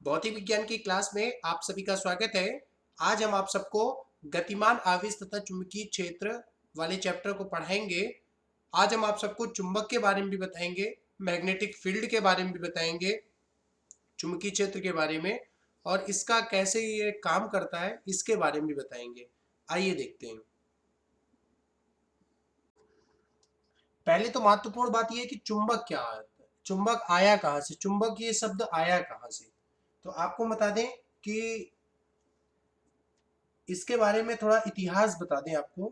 भौतिक विज्ञान की क्लास में आप सभी का स्वागत है। आज हम आप सबको गतिमान आवेश तथा चुंबकीय क्षेत्र वाले चैप्टर को पढ़ाएंगे। आज हम आप सबको चुंबक के बारे में भी बताएंगे, मैग्नेटिक फील्ड के बारे में भी बताएंगे, चुंबकीय क्षेत्र के बारे में और इसका कैसे ये काम करता है इसके बारे में भी बताएंगे। आइए देखते हैं। पहले तो महत्वपूर्ण बात यह है कि चुंबक क्या है, चुंबक आया कहाँ से, चुंबक ये शब्द आया कहाँ से। तो आपको बता दें कि इसके बारे में थोड़ा इतिहास बता दें आपको।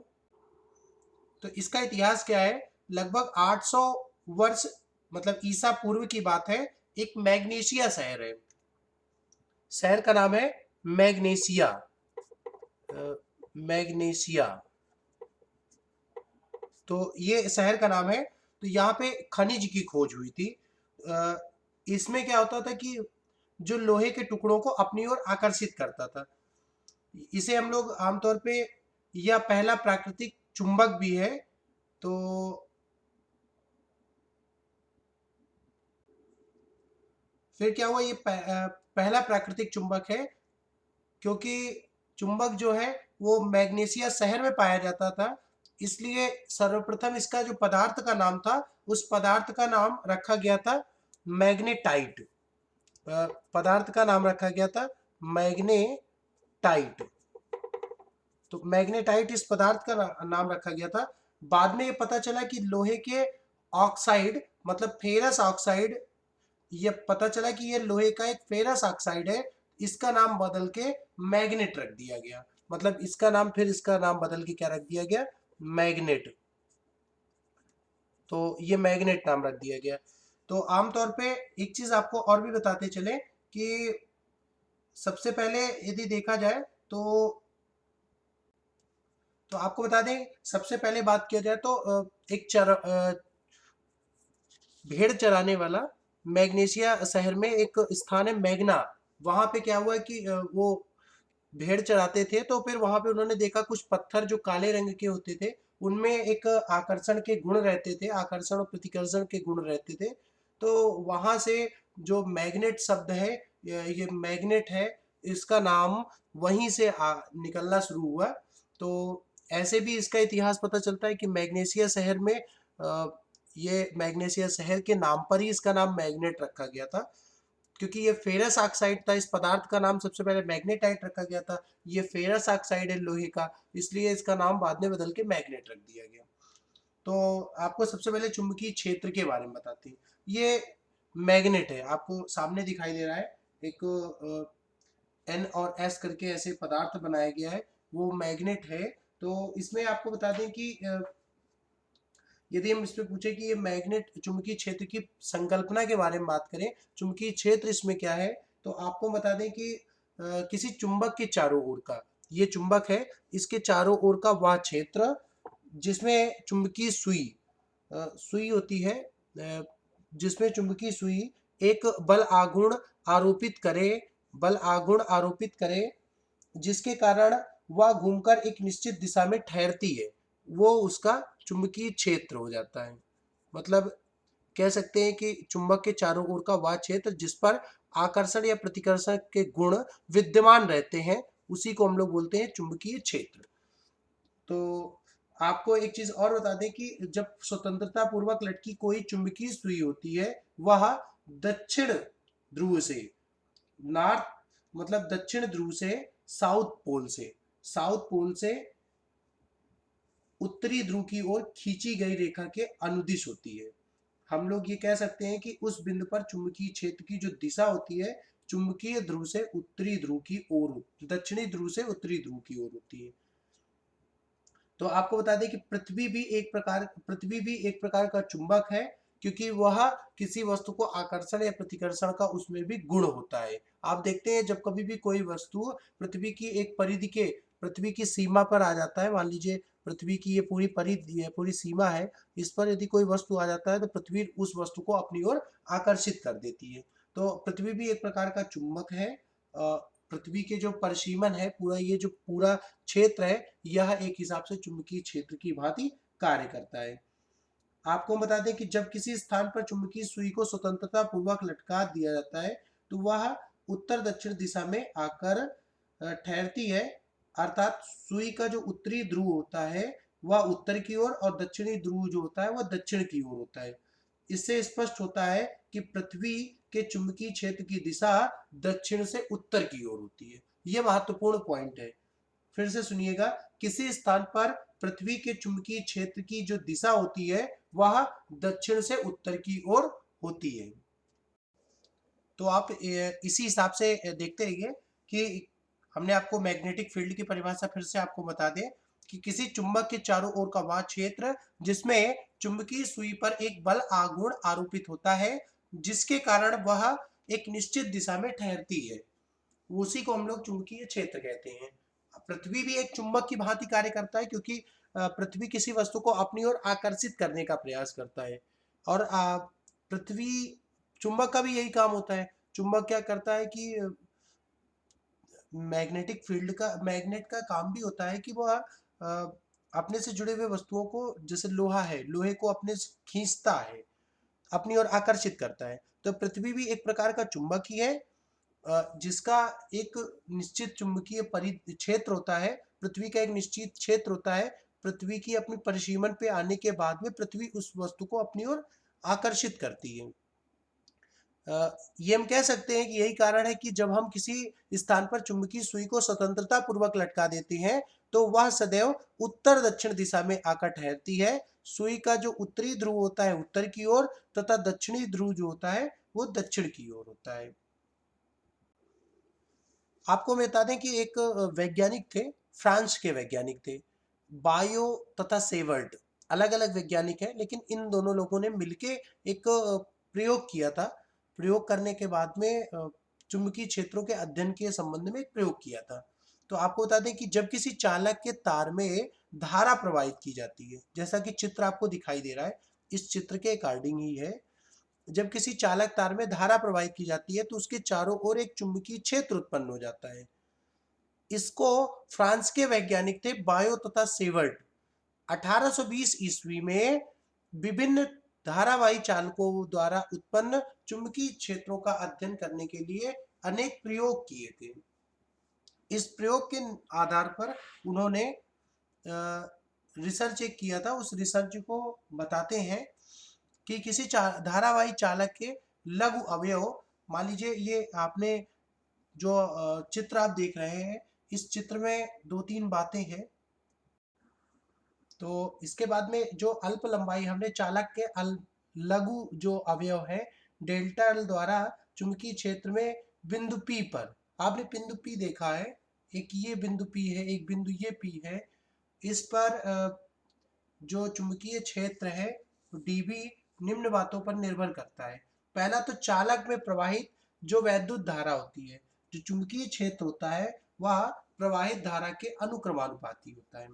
तो इसका इतिहास क्या है, लगभग 800 वर्ष मतलब ईसा पूर्व की बात है। एक मैग्नेशिया शहर है, शहर का नाम है मैग्नेशिया। मैग्नेशिया, तो ये शहर का नाम है। तो यहाँ पे खनिज की खोज हुई थी। इसमें क्या होता था कि जो लोहे के टुकड़ों को अपनी ओर आकर्षित करता था, इसे हम लोग आमतौर पे, यह पहला प्राकृतिक चुंबक भी है। तो फिर क्या हुआ, ये पहला प्राकृतिक चुंबक है क्योंकि चुंबक जो है वो मैग्नेशिया शहर में पाया जाता था। इसलिए सर्वप्रथम इसका जो पदार्थ का नाम था, उस पदार्थ का नाम रखा गया था मैग्नेटाइट। पदार्थ का नाम रखा गया था मैग्नेटाइट। तो मैग्नेटाइट इस पदार्थ का नाम रखा गया था। बाद में ये पता चला कि लोहे के ऑक्साइड मतलब फेरस ऑक्साइड, ये पता चला कि ये लोहे का एक फेरस ऑक्साइड है। इसका नाम बदल के मैग्नेट रख दिया गया। मतलब इसका नाम, फिर इसका नाम बदल के क्या रख दिया गया, मैग्नेट। तो ये मैग्नेट नाम रख दिया गया। तो आमतौर पे एक चीज आपको और भी बताते चले कि सबसे पहले यदि देखा जाए तो आपको बता दें, सबसे पहले बात किया जाए तो एक भेड़ चराने वाला मैग्नेशिया शहर में एक स्थान है मैग्ना। वहां पे क्या हुआ कि वो भेड़ चराते थे, तो फिर वहां पे उन्होंने देखा कुछ पत्थर जो काले रंग के होते थे, उनमें एक आकर्षण के गुण रहते थे, आकर्षण और प्रतिकर्षण के गुण रहते थे। तो वहां से जो मैग्नेट शब्द है, ये मैग्नेट है, इसका नाम वहीं से निकलना शुरू हुआ। तो ऐसे भी इसका इतिहास पता चलता है कि मैग्नेशिया शहर में ये मैग्नेशिया शहर के नाम पर ही इसका नाम मैग्नेट रखा गया था, क्योंकि ये फेरस ऑक्साइड था। इस पदार्थ का नाम सबसे पहले मैग्नेटाइट रखा गया था। ये फेरस ऑक्साइड है लोहे का, इसलिए इसका नाम बाद में बदल के मैग्नेट रख दिया गया। तो आपको सबसे पहले चुंबकीय क्षेत्र के बारे में बताते हैं। ये मैग्नेट है, आपको सामने दिखाई दे रहा है एक एन और एस करके ऐसे पदार्थ बनाया गया है, वो मैग्नेट है। तो इसमें आपको बता दें कि यदि हम इसमें पूछे कि ये मैग्नेट चुंबकीय क्षेत्र की संकल्पना के बारे में बात करें, चुंबकीय क्षेत्र इसमें क्या है, तो आपको बता दें कि किसी चुंबक के चारों ओर का, ये चुंबक है, इसके चारों ओर का वह क्षेत्र जिसमें चुंबकीय सुई सुई होती है, जिसमें चुंबकीय सुई एक बल आघूर्ण आरोपित करे, जिसके कारण वह घूमकर एक निश्चित दिशा में ठहरती है, वो उसका चुंबकीय क्षेत्र हो जाता है। मतलब कह सकते हैं कि चुंबक के चारों ओर का वह क्षेत्र जिस पर आकर्षण या प्रतिकर्षण के गुण विद्यमान रहते हैं, उसी को हम लोग बोलते हैं चुंबकीय क्षेत्र। तो आपको एक चीज और बता दें कि जब स्वतंत्रता पूर्वक लटकी कोई चुंबकीय सुई होती है, वह दक्षिण ध्रुव से, नॉर्थ मतलब दक्षिण ध्रुव से, साउथ पोल से उत्तरी ध्रुव की ओर खींची गई रेखा के अनुदिश होती है। हम लोग ये कह सकते हैं कि उस बिंदु पर चुंबकीय क्षेत्र की जो दिशा होती है, चुंबकीय ध्रुव से उत्तरी ध्रुव की ओर, दक्षिणी ध्रुव से उत्तरी ध्रुव की ओर होती है। तो आपको बता दें कि पृथ्वी भी एक प्रकार का चुंबक है, क्योंकि वह किसी वस्तु को आकर्षण या प्रतिकर्षण का उसमें भी गुण होता है। आप देखते हैं जब कभी भी कोई वस्तु पृथ्वी की एक परिधि के, पृथ्वी की सीमा पर आ जाता है, मान लीजिए पृथ्वी की ये पूरी परिधि है, पूरी सीमा है, इस पर यदि कोई वस्तु आ जाता है तो पृथ्वी उस वस्तु को अपनी ओर आकर्षित कर देती है। तो पृथ्वी भी एक प्रकार का चुंबक है। पृथ्वी के जो परिसीमन है, पूरा ये जो पूरा क्षेत्र है, यह एक हिसाब से चुंबकीय क्षेत्र की भांति कार्य करता है। आपको बता दें कि जब किसी स्थान पर चुंबकीय सुई को स्वतंत्रता पूर्वक लटका दिया जाता है, तो वह उत्तर दक्षिण दिशा में आकर ठहरती है, अर्थात सुई का जो उत्तरी ध्रुव होता है वह उत्तर की ओर और दक्षिणी ध्रुव जो होता है वह दक्षिण की ओर होता है। इससे स्पष्ट होता है कि पृथ्वी के चुंबकीय क्षेत्र की दिशा दक्षिण से उत्तर की ओर होती है। यह महत्वपूर्ण पॉइंट है। फिर से सुनिएगा, किसी स्थान पर पृथ्वी के चुंबकीय क्षेत्र की जो दिशा होती है वह दक्षिण से उत्तर की ओर होती है। तो आप इसी हिसाब से देखते रहिए कि हमने आपको मैग्नेटिक फील्ड की परिभाषा फिर से आपको बता दें कि किसी चुंबक के चारों ओर का वह क्षेत्र जिसमें चुंबकीय सुई पर एक बल आघूर्ण आरोपित होता है, जिसके कारण वह एक निश्चित दिशा में ठहरती है, उसी को हम लोग चुंबकीय क्षेत्र कहते हैं। पृथ्वी भी एक चुंबक की भांति कार्य करता है, क्योंकि पृथ्वी किसी वस्तु को अपनी ओर आकर्षित करने का प्रयास करता है। और पृथ्वी चुंबक का भी यही काम होता है। चुंबक क्या करता है कि मैग्नेटिक फील्ड का, मैग्नेट का काम भी होता है कि वह अपने से जुड़े हुए वस्तुओं को, जैसे लोहा है, लोहे को अपने से खींचता है, अपनी ओर आकर्षित करता है। तो पृथ्वी भी एक प्रकार का चुंबक ही है, जिसका एक निश्चित चुंबकीय क्षेत्र होता है। पृथ्वी का एक निश्चित क्षेत्र होता है। पृथ्वी की अपनी परिसीमन पे आने के बाद में पृथ्वी उस वस्तु को अपनी ओर आकर्षित करती है। ये हम कह सकते हैं कि यही कारण है कि जब हम किसी स्थान पर चुंबकीय सुई को स्वतंत्रता पूर्वक लटका देते हैं तो वह सदैव उत्तर दक्षिण दिशा में आकर ठहरती है। सुई का जो उत्तरी ध्रुव होता है उत्तर की ओर तथा दक्षिणी ध्रुव जो होता है वो दक्षिण की ओर होता है। आपको मैं बता दें कि एक वैज्ञानिक थे, फ्रांस के वैज्ञानिक थे, बायो तथा सेवर्ट। अलग अलग वैज्ञानिक हैं, लेकिन इन दोनों लोगों ने मिलके एक प्रयोग किया था। प्रयोग करने के बाद में चुंबकीय क्षेत्रों के अध्ययन के संबंध में एक प्रयोग किया था। तो आपको बता दें कि जब किसी चालक के तार में धारा प्रवाहित की जाती है, जैसा कि चित्र आपको दिखाई दे रहा है, इस चित्र के अकॉर्डिंग ही है। जब किसी चालक तार में धारा प्रवाहित की जाती है तो उसके चारों ओर एक चुंबकीय क्षेत्र उत्पन्न हो जाता है। इसको फ्रांस के वैज्ञानिक थे बायो तथा सेवर्ट 1820 ईस्वी में विभिन्न धारावाही चालकों द्वारा उत्पन्न चुंबकीय क्षेत्रों का अध्ययन करने के लिए अनेक प्रयोग किए थे। इस प्रयोग के आधार पर उन्होंने रिसर्च एक किया था। उस रिसर्च को बताते हैं कि किसी धारावाही चालक के लघु अवयव, मान लीजिए ये आपने जो चित्र आप देख रहे हैं, इस चित्र में दो तीन बातें हैं। तो इसके बाद में जो अल्प लंबाई, हमने चालक के लघु जो अवयव है डेल्टा एल द्वारा चुंबकीय क्षेत्र में बिंदु P पर, आपने बिंदु P देखा है, एक ये बिंदु P है, एक बिंदु ये P है। इस पर जो चुंबकीय क्षेत्र है dB निम्न बातों पर निर्भर करता है। पहला तो चालक में प्रवाहित जो वैद्युत धारा होती है, जो चुंबकीय क्षेत्र होता है वह प्रवाहित धारा के अनुक्रमानुपाती होता है।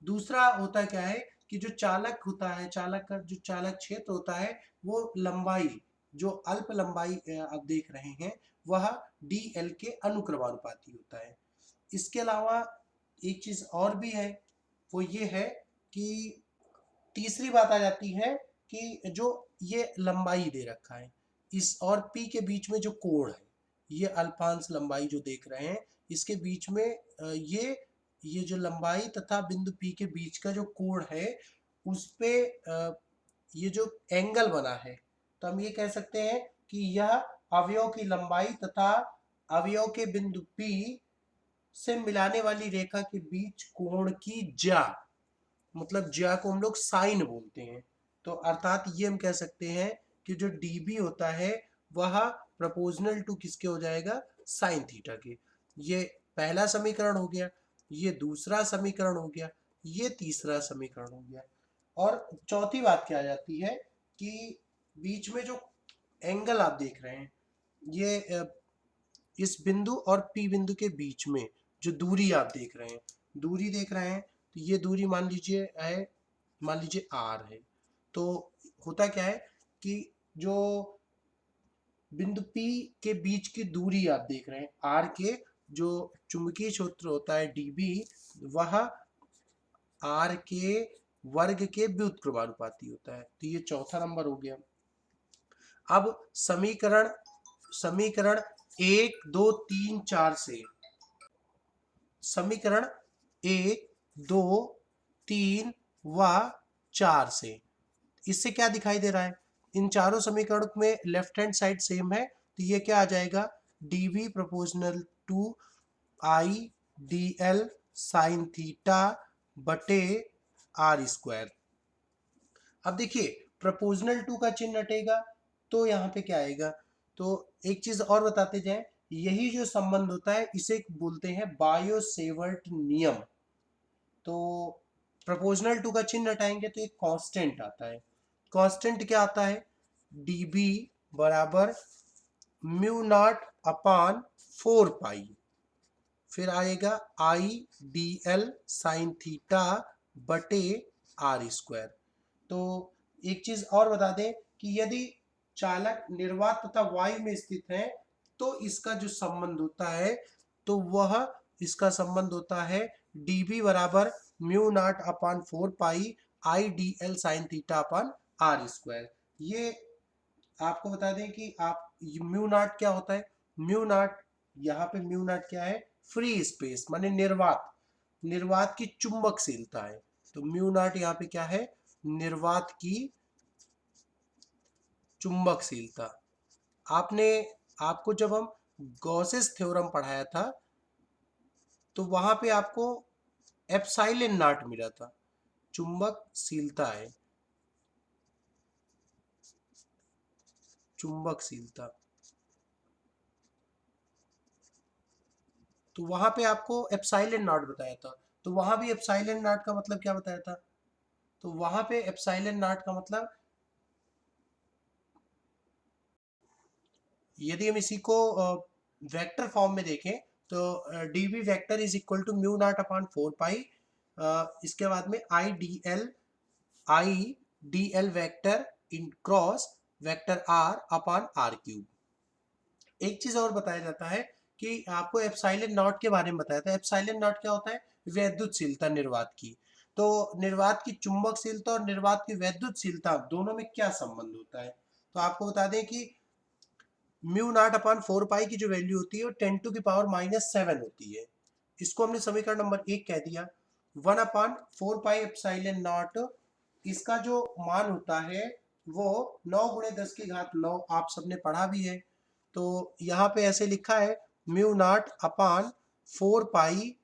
दूसरा होता क्या है कि जो चालक होता है, चालक का जो चालक क्षेत्र होता है वो लंबाई, जो अल्प लंबाई आप देख रहे हैं, वह dl के अनुक्रमानुपाती होता है। इसके अलावा एक चीज और भी है, वो ये है कि तीसरी बात आ जाती है कि जो ये लंबाई दे रखा है, इस और P के बीच में जो कोण है, ये अल्पांश लंबाई जो देख रहे हैं, इसके बीच में ये जो लंबाई तथा बिंदु P के बीच का जो कोण है, उस पे ये जो एंगल बना है, तो हम ये कह सकते हैं कि यह अवयव की लंबाई तथा अवयव के बिंदु P से मिलाने वाली रेखा के बीच कोण की ज्या, मतलब ज्या को हम लोग साइन बोलते हैं। तो अर्थात ये हम कह सकते हैं कि जो dB होता है वह प्रोपोर्शनल टू किसके हो जाएगा, साइन थीटा के। ये पहला समीकरण हो गया, ये दूसरा समीकरण हो गया, ये तीसरा समीकरण हो गया। और चौथी बात क्या आ जाती है कि बीच में जो एंगल आप देख रहे हैं, ये इस बिंदु और P बिंदु के बीच में जो दूरी आप देख रहे हैं, दूरी देख रहे हैं, तो ये दूरी मान लीजिए है, मान लीजिए r है। तो होता क्या है कि जो बिंदु P के बीच की दूरी आप देख रहे हैं, r के जो चुंबकीय क्षेत्र होता है dB, वह r के वर्ग के व्युत्क्रमानुपाती होता है। तो ये चौथा नंबर हो गया। अब समीकरण समीकरण 1 2 3 4 से, समीकरण 1 2 3 व 4 से, इससे क्या दिखाई दे रहा है, इन चारों समीकरण में लेफ्ट हैंड साइड सेम है, तो ये क्या आ जाएगा, d B proportional to I D L sine theta बटे आर स्क्वायर। अब देखिए प्रोपोर्शनल टू का चिन्ह हटेगा तो यहाँ पे क्या आएगा, तो एक चीज और बताते जाए, यही जो संबंध होता है इसे बोलते हैं बायो सेवर्ट नियम। तो प्रोपोर्शनल टू का चिन्ह हटाएंगे तो एक कांस्टेंट आता है, कांस्टेंट क्या आता है, डी बी बराबर म्यू नॉट अपान 4 पाई, फिर आएगा I D L sine theta बटे आर स्क्वायर। तो एक चीज और बता दें कि यदि चालक निर्वात तथा वायु में स्थित है तो इसका जो संबंध होता है, तो वह इसका संबंध होता है dB बराबर mu naught upon 4 pi I D L sine theta upon R square. ये आपको बता दें कि आप म्यू नॉट क्या होता है, म्यू नॉट, यहाँ पे म्यू नॉट क्या है, फ्री स्पेस माने निर्वात, निर्वात की चुंबकशीलता है। तो म्यू नॉट यहाँ पे क्या है, निर्वात की चुंबकशीलता। आपने, आपको जब हम गॉसेस थ्योरम पढ़ाया था तो वहां पे आपको एप्सिलॉन नॉट मिला था, चुंबकशीलता है, चुंबकशीलता। तो वहां पे आपको एप्सिलॉन नॉट बताया था, तो वहां भी एप्सिलॉन नॉट का मतलब क्या बताया था, तो वहां पे एप्सिलॉन नॉट का मतलब, यदि हम इसी को वेक्टर फॉर्म में देखें तो D B vector is equal to mu naught upon 4 pi, इसके बाद में I D L vector in cross vector R upon R cube. एक चीज और बताया जाता है कि आपको एप्सिलॉन नॉट के बारे में बताया था, एप्सिलॉन नॉट क्या होता है, वैद्युतशीलता निर्वात की। तो निर्वात की चुंबकशीलता और निर्वात की वैद्युतशीलता दोनों में क्या संबंध होता है, तो आपको बता दें कि म्यू नॉट अपॉन 4 पाई की जो वैल्यू होती है वो 10⁻⁻7 होती है, इसको हमने समीकरण नंबर 1 कह दिया। 1/4 पाई एप्सिलॉन नॉट, इसका जो मान होता है वो 9 × 10⁻⁹, आप सबने पढ़ा भी है। तो यहाँ पे ऐसे लिखा है म्यू नॉट अपॉन 4 पाई,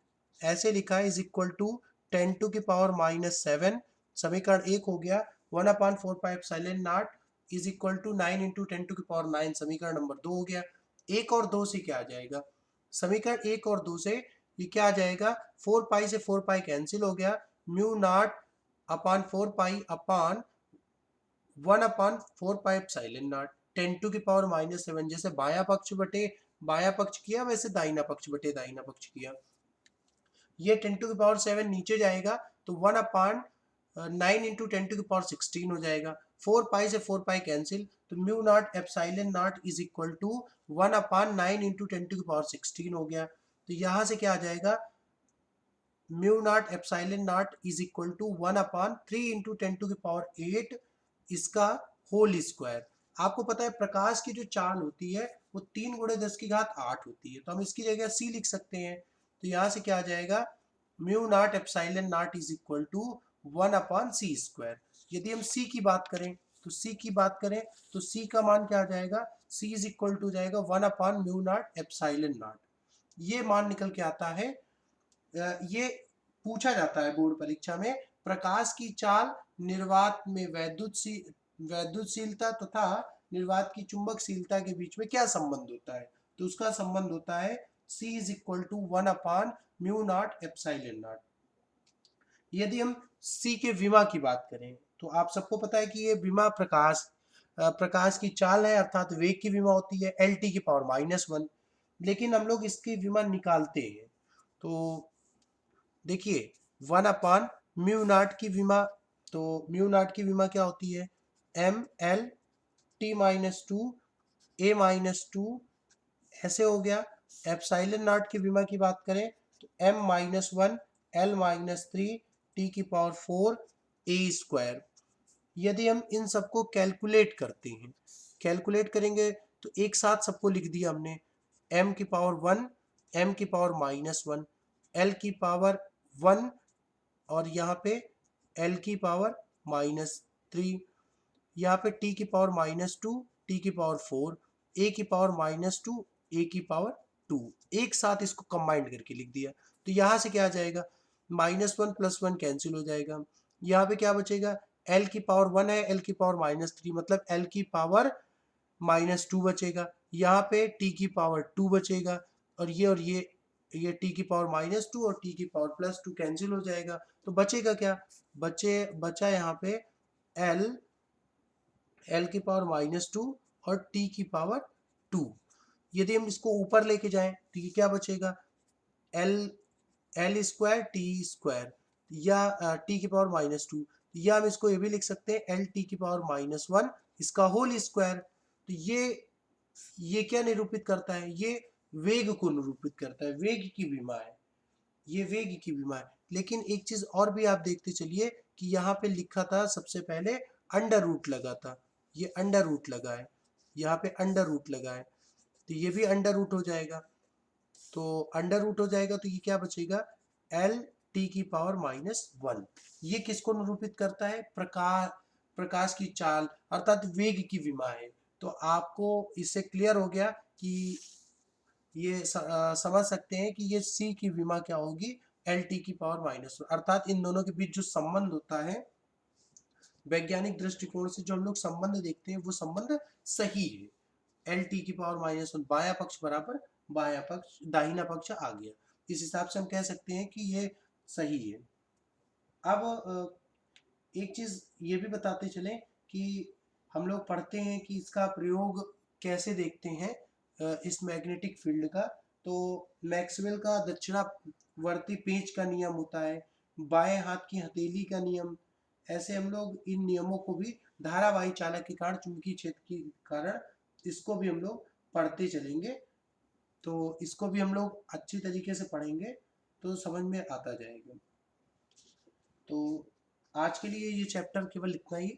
ऐसे लिखा है, इज इक्वल टू 10⁻⁻7, समीकरण 1 हो गया। 1/4 pi epsilon naught is equal to 9 × 10⁹, समीकरण नंबर 2 हो गया। 1 और 2 से क्या आ जाएगा, समीकरण 1 और 2 से ये क्या आ जाएगा, 4 पाई से 4 पाई कैंसिल हो गया, mu naught upon 4 pi upon 1/4 pi epsilon not 10⁻⁻7, जैसे बायां पक्ष बटे बायां पक्ष किया वैसे दाहिना पक्ष बटे दाहिना पक्ष किया। ये 10⁻7 नीचे जाएगा तो 1/9 × 10⁻16 हो जाएगा। 4 पाई से 4 पाई कैंसिल, तो mu naught epsilon naught is equal to 1/9 × 10⁻16 हो गया। तो यहां से क्या आ जाएगा, mu naught epsilon naught is equal to 1/3 × 10⁸, इसका होल स्क्वायर। आपको पता है प्रकाश की जो चाल होती है वो 3 × 10⁸ होती है, तो हम इसकी जगह सी लिख सकते हैं। तो यहाँ से क्या आ जाएगा, mu naught epsilon naught is equal to 1/c²। यदि हम सी की बात करें तो सी की बात करें तो सी का मान क्या आ जाएगा, सी इज इक्वल टू जाएगा 1/म्यू नॉट एप्सिलॉन नॉट। ये मान निकल के आता है, ये पूछा जाता है बोर्ड परीक्षा में, प्रकाश की चाल निर्वात में वैद्युतशीलता तथा निर्वात की चुंबकशीलता के बीच में क्या संबंध होता है, तो उसका संबंध होता है C इज इक्वल टू 1/म्यू नॉट एप्सिलॉन नॉट। यदि हम C के विमा की बात करें तो आप सबको पता है कि ये विमा प्रकाश की चाल है, अर्थात वेग की विमा होती है L⁻⁻1, लेकिन हम लोग इसकी विमा निकालते हैं। तो देखिए 1/म्यू नॉट की विमा, तो म्यू नॉट की विमा क्या होती है, ML T-2 A-2, ऐसे हो गया। एप्सिलॉन नॉट की विमा की बात करें तो M-1 L-3 T⁴ A²। यदि हम इन सबको कैलकुलेट करते हैं, कैलकुलेट करेंगे तो एक साथ सबको लिख दिया हमने, m की पावर 1, m की पावर -1, l की पावर 1 और यहाँ पे l की पावर -3, यहाँ पे t की पावर -2, t की पावर 4, a की पावर -2, a की पावर 2, एक साथ इसको कंबाइंड करके लिख दिया। तो यहाँ से क्या आ जाएगा, -1 + 1 कैंसिल हो जाएगा। यहाँ पे क्या बचेगा, l की पावर 1 है, l की पावर -3 मतलब l की पावर -2 बचेगा। यहाँ पे t की पावर 2 बचेगा और ये t की पावर -2 और t की पावर +2 कैंसिल हो जाएगा। तो बचेगा क्या, बचा यहाँ पे l की पावर -2 और t की पावर 2। यदि हम इसको ऊपर लेके जाएं तो ये क्या बचेगा, l l² t² या t की पावर -2, या हम इसको ये भी लिख सकते हैं l t की पावर -1 इसका होल स्क्वायर। तो ये क्या निरूपित करता है, ये वेग को निरूपित करता है, वेग की विमा है, ये वेग की विमा है। लेकिन एक चीज और भी आप देखते चलिए कि यहाँ पे लिखा था सबसे पहले अंडर रूट लगा था, ये अंडर रूट लगा है, यहाँ पे अंडर रूट लगा है, तो ये भी अंडर रूट हो जाएगा। तो अंडर रूट हो जाएगा तो ये क्या बचेगा, एल टी की पावर -1। ये किसको निरूपित करता है, प्रकाश की चाल अर्थात वेग की विमा है। तो आपको इससे क्लियर हो गया कि ये समझ सकते हैं कि ये सी की विमा क्या होगी, एल टी की पावर -1, अर्थात इन दोनों के बीच जो संबंध होता है वैज्ञानिक दृष्टिकोण से, जो हम लोग संबंध देखते हैं वो संबंध सही है। एल टी की पावर -1 बायां पक्ष बराबर बायां पक्ष, दाहिना पक्ष आ गया, इस हिसाब से हम कह सकते हैं कि ये सही है। अब एक चीज ये भी बताते चलें कि हम लोग पढ़ते हैं कि इसका प्रयोग कैसे देखते हैं, इस मैग्नेटिक फील्ड का। तो मैक्सवेल का दक्षिणावर्ती पेंच का नियम होता है, बाएं हाथ की हथेली का नियम, ऐसे हम लोग इन नियमों को भी, धारावाही चालक के कारण चुंबकीय क्षेत्र के कारण, इसको भी हम लोग पढ़ते चलेंगे। तो इसको भी हम लोग अच्छी तरीके से पढ़ेंगे तो समझ में आता जाएगा। तो आज के लिए ये चैप्टर केवल इतना ही।